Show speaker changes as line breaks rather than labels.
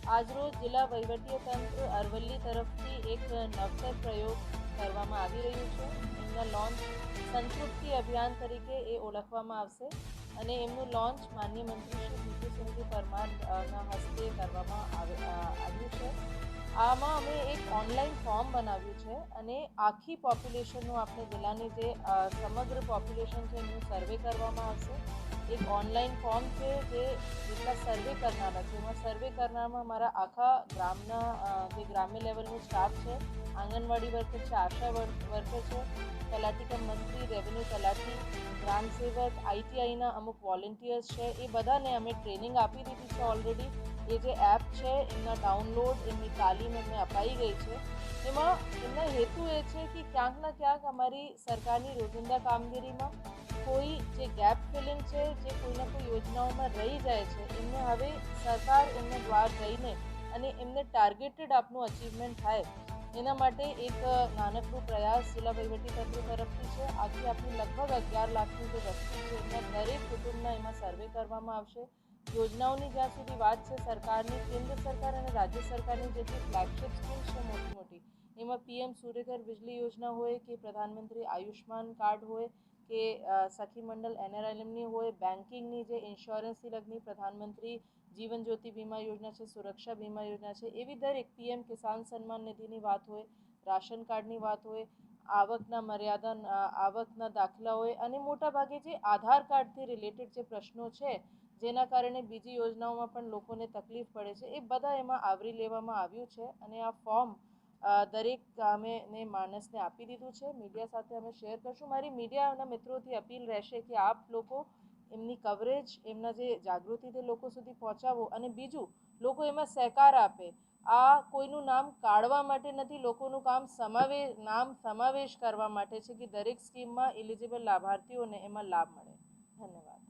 આજરોજ જિલ્લા વહીવટીતંત્ર અરવલ્લી તરફથી એક નવતર પ્રયોગ કરવામાં આવી રહ્યું છે. એમના લોન્ચ સંતૃપ્તિ અભિયાન તરીકે એ ઓળખવામાં આવશે અને એમનું લોન્ચ માનનીય મંત્રી શ્રી જીતુભાઈ પરમારના હસ્તે કરવામાં આવ્યું છે. આમાં અમે એક ઓનલાઈન ફોર્મ બનાવ્યું છે અને આખી પોપ્યુલેશનનું આપણે જિલ્લાની જે સમગ્ર પોપ્યુલેશન છે એનું સર્વે કરવામાં આવશે. એક ઓનલાઈન ફોર્મ છે જે જેટલા સર્વે કરનારા છે એમાં સર્વે કરનારમાં મારા આખા ગામના જે ગ્રામ્ય લેવલનું સ્ટાફ છે, આંગણવાડી વર્કર છે, આશા વર્કર છે, તલાટી કમ મંત્રી, રેવન્યુ તલાટી, ગ્રામ સેવક, આઈટીઆઈના અમુક વોલેન્ટિયર્સ છે, એ બધાને અમે ટ્રેનિંગ આપી દીધી છે ઓલરેડી. એ જે એપ છે એમના ડાઉનલોડ, એમની તાલીમ એમને અપાઈ ગઈ છે. એમાં એમનો હેતુ એ છે કે ક્યાંક ને ક્યાંક અમારી સરકારની રોજિંદા કામગીરીમાં કોઈ જે ગેપ ફિલિંગ છે, જે કોઈને કોઈ યોજનાઓમાં રહી જાય છે, એમને હવે સરકાર એમને દ્વાર જઈને અને એમને ટાર્ગેટેડ આપનું અચીવમેન્ટ થાય એના માટે એક નાનકડું પ્રયાસ જિલ્લા વહીવટીતંત્ર તરફથી છે. આથી આપણી લગભગ 11 લાખની જે વસ્તી છે એમના દરેક કુટુંબના એમાં સર્વે કરવામાં આવશે. યોજનાઓની જ્યાં સુધી વાત છે સરકારની, કેન્દ્ર સરકાર અને રાજ્ય સરકારની જેટલી ફ્લેગશિપ સ્કીમ છે મોટી મોટી, એમાં પીએમ સૂર્યઘર વીજળી યોજના હોય કે પ્રધાનમંત્રી આયુષ્માન કાર્ડ હોય કે સખી મંડળ એનઆરએલએમની હોય, બેન્કિંગની જે ઇન્સ્યોરન્સથી લગની પ્રધાનમંત્રી જીવન જ્યોતિ વીમા યોજના છે, સુરક્ષા વીમા યોજના છે, એવી દરેક પીએમ કિસાન સન્માન નિધિની વાત હોય, રાશન કાર્ડની વાત હોય, આવકના મર્યાદા આવકના દાખલા હોય અને મોટાભાગે જે આધાર કાર્ડથી રિલેટેડ જે પ્રશ્નો છે જેના કારણે બીજી યોજનાઓમાં પણ લોકોને તકલીફ પડે છે, એ બધા એમાં આવરી લેવામાં આવ્યું છે. અને આ ફોર્મ દરેક અમે માણસને આપી દીધું છે. મીડિયા સાથે અમે શેર કરશું. મારી મીડિયાના મિત્રોથી અપીલ રહેશે કે આપ લોકો એમની કવરેજ, એમના જે જાગૃતિ તે લોકો સુધી પહોંચાવો અને બીજું લોકો એમાં સહકાર આપે. આ કોઈનું નામ કાઢવા માટે નથી, લોકોનું નામ સમાવેશ કરવા માટે છે કે દરેક સ્કીમમાં એલિજિબલ લાભાર્થીઓને એમાં લાભ મળે. ધન્યવાદ.